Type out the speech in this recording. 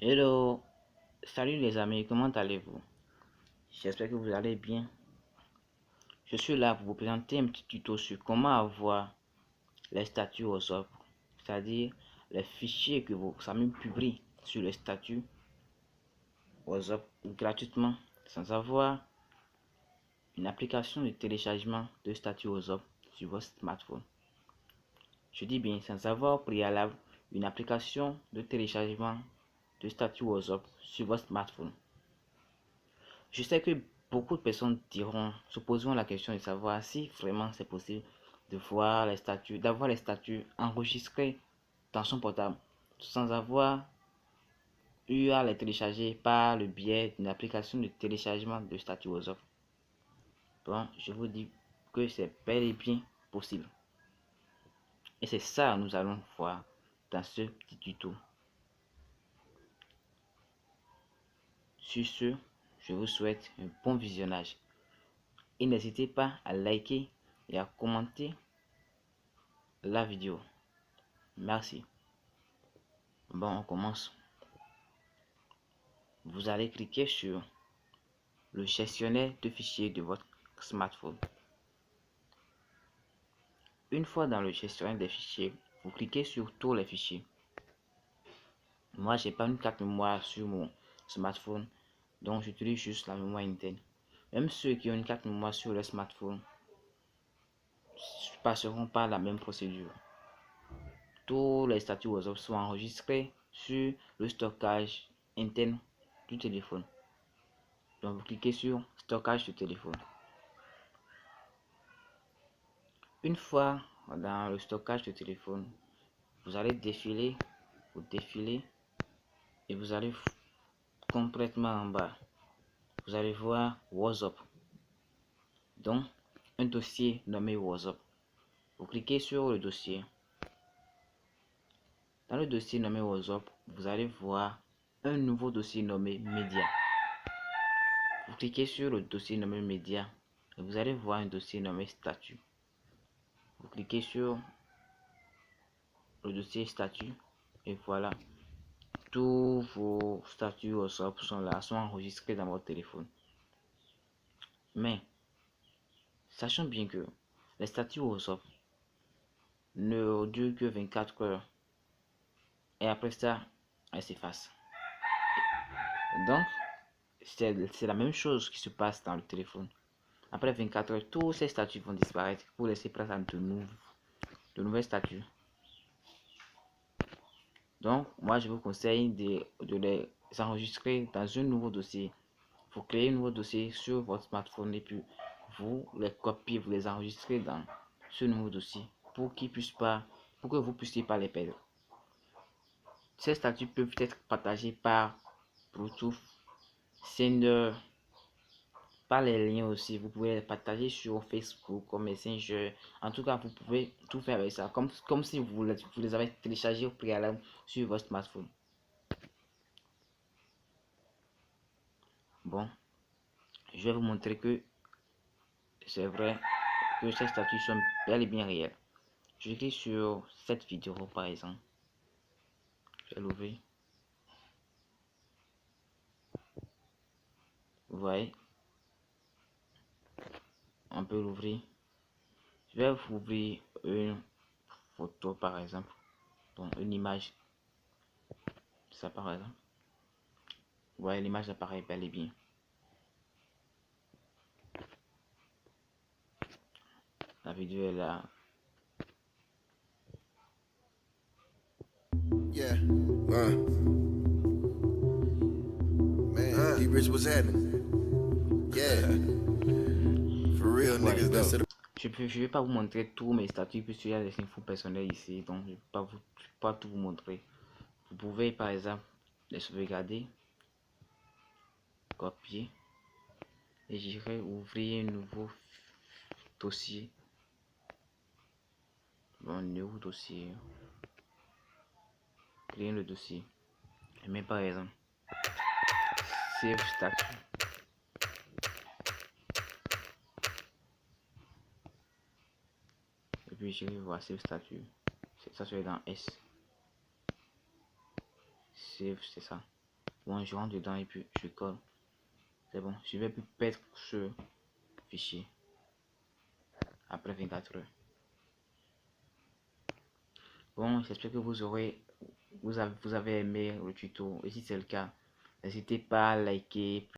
Hello, salut les amis, comment allez-vous? J'espère que vous allez bien. Je suis là pour vous présenter un petit tuto sur comment avoir les statuts WhatsApp, c'est-à-dire les fichiers que vos amis publient sur les statuts WhatsApp gratuitement, sans avoir une application de téléchargement de statut WhatsApp sur votre smartphone. Je dis bien sans avoir au préalable une application de téléchargement de statut WhatsApp sur votre smartphone. Je sais que beaucoup de personnes se poseront la question de savoir si vraiment c'est possible de voir les statuts, d'avoir les statuts enregistrés dans son portable sans avoir eu à les télécharger par le biais d'une application de téléchargement de statut WhatsApp. Bon, je vous dis que c'est bel et bien possible. Et c'est ça que nous allons voir dans ce petit tuto. Sur ce, je vous souhaite un bon visionnage. Et n'hésitez pas à liker et à commenter la vidéo. Merci. Bon, on commence. Vous allez cliquer sur le gestionnaire de fichiers de votre smartphone. Une fois dans le gestionnaire des fichiers, vous cliquez sur tous les fichiers. Moi, j'ai pas une carte mémoire sur mon smartphone, donc j'utilise juste la mémoire interne. Même ceux qui ont une carte mémoire sur le smartphone passeront par la même procédure. Tous les statuts WhatsApp sont enregistrés sur le stockage interne du téléphone. Donc vous cliquez sur stockage du téléphone. Une fois dans le stockage du téléphone, vous allez défiler et vous allez complètement en bas. Vous allez voir WhatsApp. Donc un dossier nommé WhatsApp. Vous cliquez sur le dossier. Dans le dossier nommé WhatsApp, vous allez voir un nouveau dossier nommé Média. Vous cliquez sur le dossier nommé Média et vous allez voir un dossier nommé Statut. Vous cliquez sur le dossier Statut et voilà. Tous vos statuts WhatsApp sont là, sont enregistrés dans votre téléphone. Mais, sachant bien que les statuts WhatsApp ne durent que 24 heures et après ça, elles s'effacent. Donc, c'est la même chose qui se passe dans le téléphone. Après 24 heures, tous ces statuts vont disparaître pour laisser place à de nouvelles statuts. Donc, moi, je vous conseille de les enregistrer dans un nouveau dossier. Vous créez un nouveau dossier sur votre smartphone et puis vous les copiez, vous les enregistrez dans ce nouveau dossier pour que vous puissiez pas les perdre. Ces statuts peuvent être partagés par Bluetooth, Sender, par les liens aussi. Vous pouvez les partager sur Facebook comme Messenger. En tout cas, vous pouvez tout faire avec ça, comme si vous les avez téléchargés au préalable sur votre smartphone. Bon, je vais vous montrer que c'est vrai que ces statuts sont bel et bien réels. Je clique sur cette vidéo par exemple. Je vais l'ouvrir. Vous voyez, on peut l'ouvrir. Je vais vous ouvrir une photo par exemple. Bon, une image. Ça par exemple. Vous voyez, l'image apparaît bel et bien. La vidéo est là. Yeah. Man, D-Rich, what's happening? Yeah. For real, Ouais, niggas, that's it. je vais pas vous montrer tous mes statuts puisqu'il y a des infos personnelles ici, donc je vais pas tout vous montrer. Vous pouvez par exemple les sauvegarder, copier et j'irai ouvrir un nouveau dossier. Bon, nouveau dossier. Créer le dossier. Je mets par exemple Save Statut. Et puis je vais voir Save Statut. Ça c'est dans S. Save, c'est ça. Bon, je rentre dedans et puis je colle. C'est bon, je vais plus perdre ce fichier après 24 heures. Bon, j'espère que vous avez aimé le tuto, et si c'est le cas, n'hésitez pas à liker.